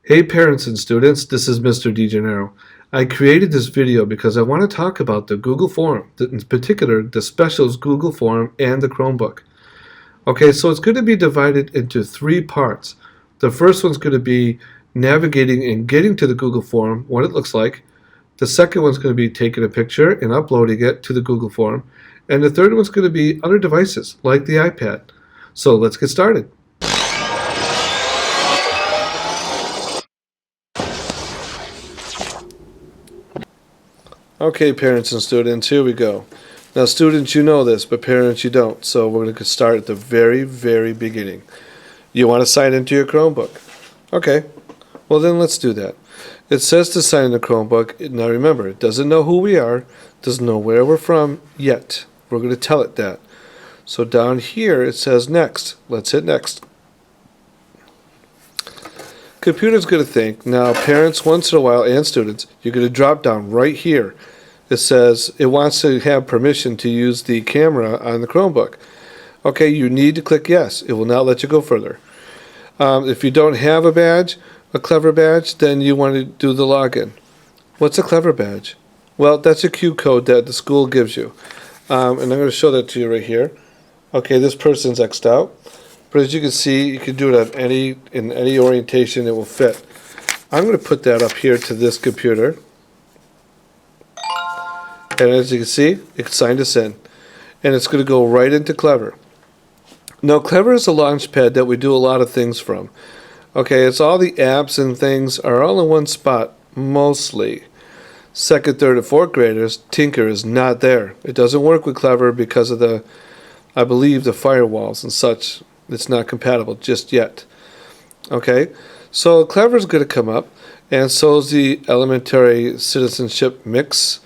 Hey parents and students, this is Mr. DeGennaro. I created this video because I want to talk about the Google Form, in particular the Specials Google Form and the Chromebook. Okay, so it's going to be divided into three parts. The first one's going to be navigating and getting to the Google Form, what it looks like. The second one's going to be taking a picture and uploading it to the Google Form. And the third one's going to be other devices, like the iPad. So let's get started. Okay, parents and students, here we go. Now, students, you know this, but parents, you don't. So we're going to start at the very, very beginning. You want to sign into your Chromebook. Okay, well then let's do that. It says to sign in the Chromebook. Now remember, it doesn't know who we are, doesn't know where we're from yet. We're going to tell it that. So down here it says next. Let's hit next. Computer's going to think. Now, parents, once in a while, and students, you're going to drop down right here. It says it wants to have permission to use the camera on the Chromebook. Okay, you need to click yes. It will not let you go further. If you don't have a badge, a Clever badge, then you want to do the login. What's a Clever badge? Well, that's a Q code that the school gives you. And I'm going to show that to you right here. Okay, this person's X'd out. But as you can see, you can do it in any orientation it will fit. I'm going to put that up here to this computer. And as you can see, it signed us in. And it's going to go right into Clever. Now, Clever is a launch pad that we do a lot of things from. Okay, it's all the apps and things are all in one spot, mostly. Second, third, and fourth graders, Tinker is not there. It doesn't work with Clever because of I believe, the firewalls and such. It's not compatible just yet. Okay, so Clever is going to come up, and so is the elementary citizenship mix.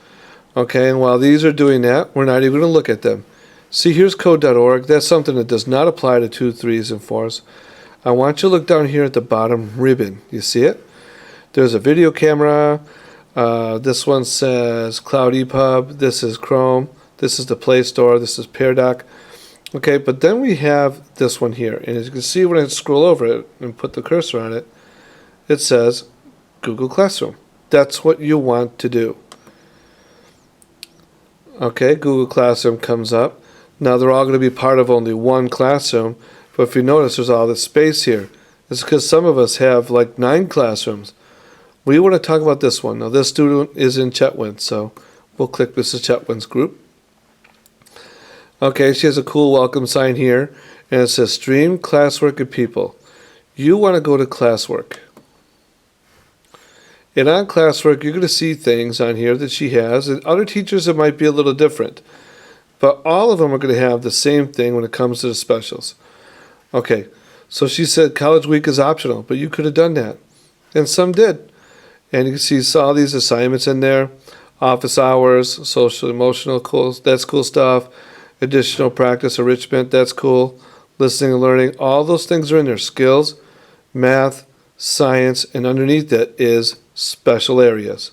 Okay, and while these are doing that, we're not even going to look at them. See, here's code.org. That's something that does not apply to 2, 3s, and 4s. I want you to look down here at the bottom ribbon. You see it? There's a video camera. This one says Cloud EPUB. This is Chrome. This is the Play Store. This is PearDoc. Okay, but then we have this one here. And as you can see, when I scroll over it and put the cursor on it, it says Google Classroom. That's what you want to do. Okay, Google Classroom comes up. Now they're all going to be part of only one classroom. But if you notice, there's all this space here. It's because some of us have like 9 classrooms. We want to talk about this one. Now this student is in Chetwynd, so we'll click Mrs. Chetwynd's group. Okay, she has a cool welcome sign here, and it says Stream Classwork and People. You want to go to Classwork. And on Classwork, you're going to see things on here that she has, and other teachers it might be a little different. But all of them are going to have the same thing when it comes to the specials. Okay, so she said College Week is optional, but you could have done that. And some did. And you can see all these assignments in there. Office hours, social, emotional, cool, that's cool stuff. Additional practice, enrichment, that's cool. Listening and learning, all those things are in there. Skills, math, science, and underneath it is special areas.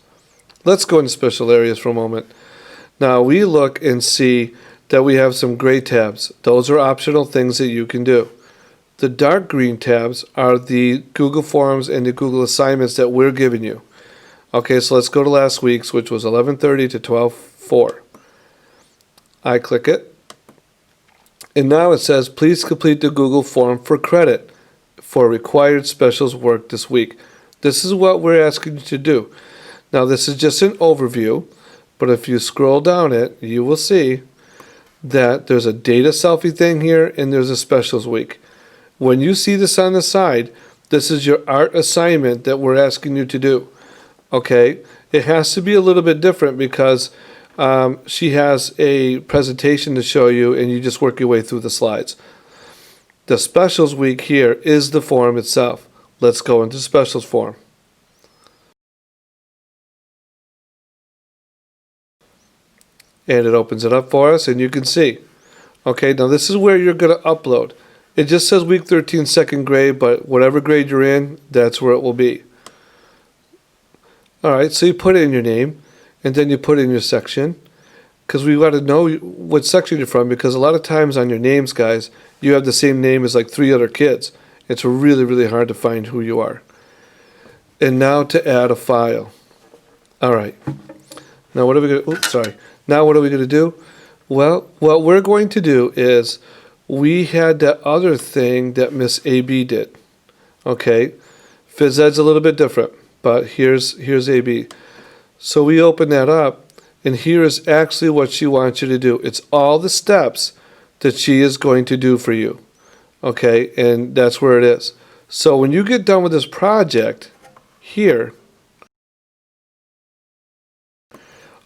Let's go into special areas for a moment. Now we look and see that we have some gray tabs. Those are optional things that you can do. The dark green tabs are the Google Forms and the Google assignments that we're giving you. Okay, so let's go to last week's, which was 11:30 to 12:04. I click it. And now it says, please complete the Google form for credit for required specials work this week. This is what we're asking you to do. Now, this is just an overview, but if you scroll down it, you will see that there's a data selfie thing here and there's a specials week. When you see this on the side, this is your art assignment that we're asking you to do. Okay? It has to be a little bit different because she has a presentation to show you and you just work your way through the slides. The specials week here is the form itself. Let's go into specials form. And it opens it up for us and you can see. Okay, now this is where you're going to upload. It just says week 13 second grade, but whatever grade you're in, that's where it will be. Alright, so you put in your name. And then you put in your section, because we got to know what section you're from, because a lot of times on your names, guys, you have the same name as like 3 other kids. It's really, really hard to find who you are. And now to add a file. All right. Now what are we going to, oops, sorry. Now what are we going to do? Well, what we're going to do is we had that other thing that Miss AB did. Okay. Phys Ed's a little bit different, but here's AB. So we open that up, and here is actually what she wants you to do. It's all the steps that she is going to do for you. Okay, and that's where it is. So when you get done with this project, here,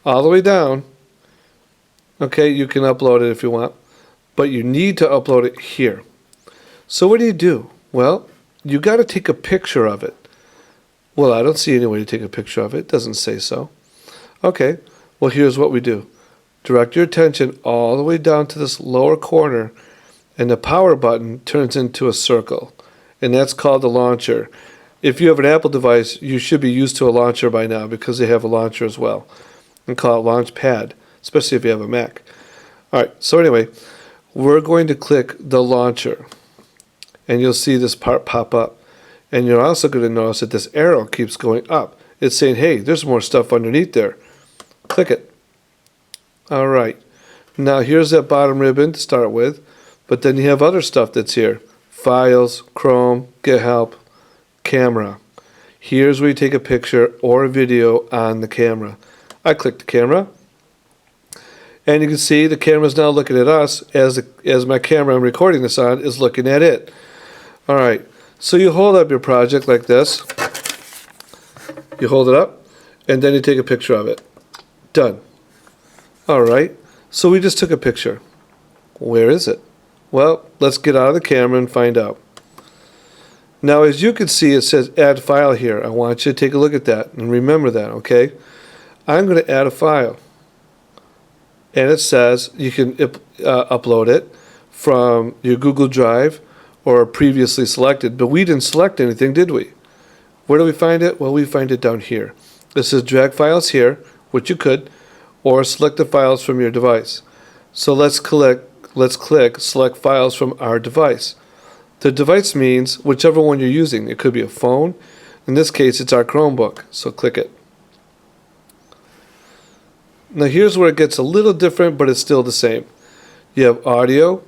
all the way down, okay, you can upload it if you want, but you need to upload it here. So what do? Well, you got to take a picture of it. Well, I don't see any way to take a picture of it. It doesn't say so. Okay, well, here's what we do. Direct your attention all the way down to this lower corner, and the power button turns into a circle, and that's called the launcher. If you have an Apple device, you should be used to a launcher by now because they have a launcher as well, and call it Launchpad, especially if you have a Mac. All right, so anyway, we're going to click the launcher, and you'll see this part pop up. And you're also going to notice that this arrow keeps going up. It's saying, hey, there's more stuff underneath there. Click it. All right. Now here's that bottom ribbon to start with, but then you have other stuff that's here. Files, Chrome, Get Help, Camera. Here's where you take a picture or a video on the camera. I click the camera, and you can see the camera's now looking at us as my camera I'm recording this on is looking at it. All right. So you hold up your project like this. You hold it up, and then you take a picture of it. Done. All right. So we just took a picture. Where is it? Well, let's get out of the camera and find out. Now, as you can see, it says add file here. I want you to take a look at that and remember that, okay? I'm going to add a file. And it says you can upload it from your Google Drive or previously selected, but we didn't select anything, did we? Where do we find it? Well, we find it down here. It says drag files here, which you could, or select the files from your device. So let's click select files from our device. The device means whichever one you're using. It could be a phone. In this case, it's our Chromebook, so click it. Now here's where it gets a little different, but it's still the same. You have audio.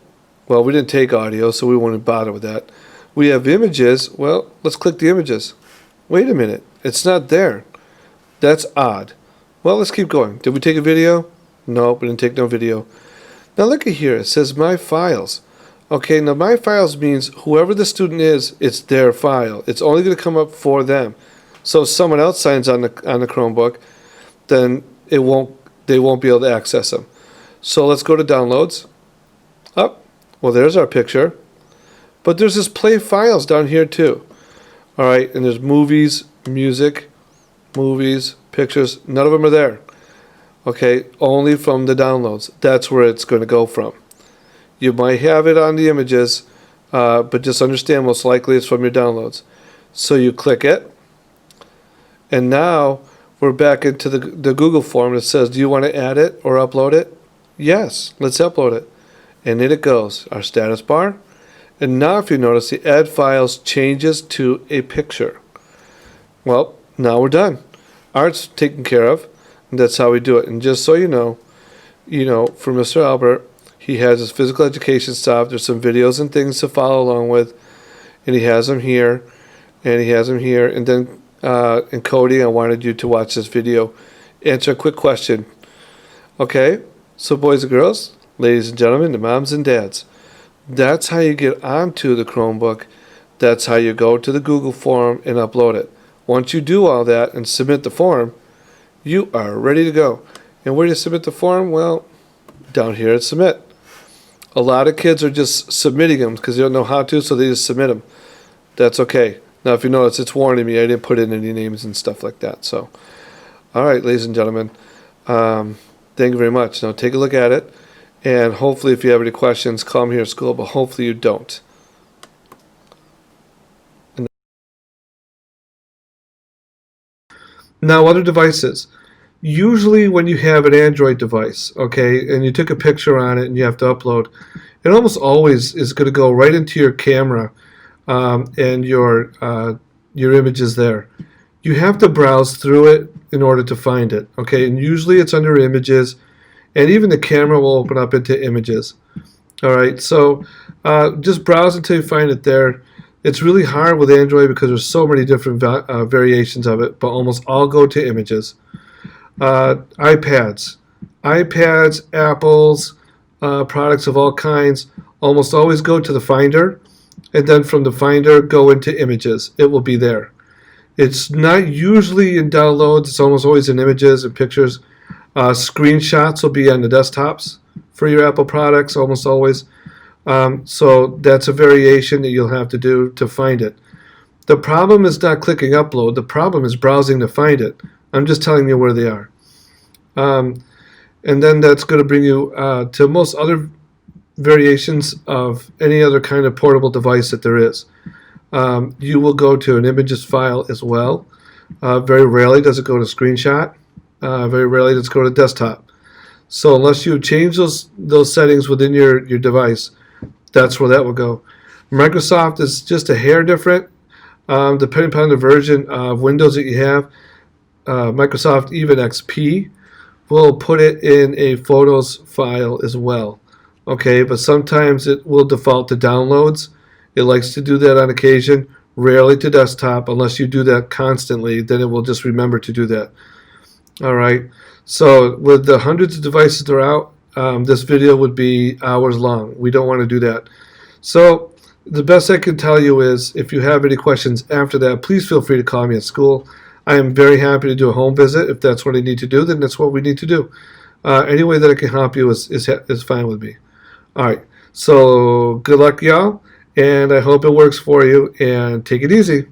Well, we didn't take audio, so we won't bother with that. We have images. Well, let's click the images. Wait a minute. It's not there. That's odd. Well, let's keep going. Did we take a video? No, we didn't take no video. Now look at here. It says My Files. Okay, now My Files means whoever the student is, it's their file. It's only going to come up for them. So if someone else signs on the Chromebook, then they won't be able to access them. So let's go to Downloads. Up. Well, there's our picture. But there's this Play Files down here too. All right, and there's movies, music, movies, pictures. None of them are there. Okay, only from the downloads. That's where it's going to go from. You might have it on the images, but just understand most likely it's from your downloads. So you click it, and now we're back into the Google form. It says, do you want to add it or upload it? Yes, let's upload it. And in it goes, our status bar. And now if you notice, the add files changes to a picture. Well, now we're done. Art's taken care of, and that's how we do it. And just so you know, for Mr. Albert, he has his physical education stuff. There's some videos and things to follow along with, and he has them here, and he has them here. And then in coding, I wanted you to watch this video, answer a quick question. Okay, so boys and girls, ladies and gentlemen, the moms and dads, that's how you get onto the Chromebook. That's how you go to the Google form and upload it. Once you do all that and submit the form, you are ready to go. And where do you submit the form? Well, down here at Submit. A lot of kids are just submitting them because they don't know how to, so they just submit them. That's okay. Now, if you notice, it's warning me. I didn't put in any names and stuff like that. So, all right, ladies and gentlemen, thank you very much. Now, take a look at it. And hopefully, if you have any questions, call me here at school, but hopefully you don't. Now, other devices. Usually when you have an Android device, okay, and you took a picture on it and you have to upload, it almost always is going to go right into your camera and your image is there. you have to browse through it in order to find it. Okay, and usually it's under images, and even the camera will open up into images. All right, so just browse until you find it there. It's really hard with Android because there's so many different variations of it, but almost all go to images. iPads, Apple's products of all kinds almost always go to the Finder, and then from the Finder go into images. It will be there. It's not usually in downloads. It's almost always in images and pictures. Screenshots will be on the desktops for your Apple products almost always. So that's a variation that you'll have to do to find it. The problem is not clicking upload. The problem is browsing to find it. I'm just telling you where they are. And then that's going to bring you to most other variations of any other kind of portable device that there is. You will go to an images file as well. Very rarely does it go to screenshot. Very rarely does it go to desktop. So unless you change those settings within your device, that's where that will go. Microsoft is just a hair different, depending upon the version of Windows that you have. Microsoft even XP will put it in a photos file as well. Okay, but sometimes it will default to downloads. It likes to do that on occasion, rarely to desktop. Unless you do that constantly, then it will just remember to do that. All right, so with the hundreds of devices that are out, this video would be hours long. We don't want to do that. So the best I can tell you is if you have any questions after that, please feel free to call me at school. I am very happy to do a home visit. If that's what I need to do, then that's what we need to do. Any way that I can help you is fine with me. All right, so good luck, y'all, and I hope it works for you, and take it easy.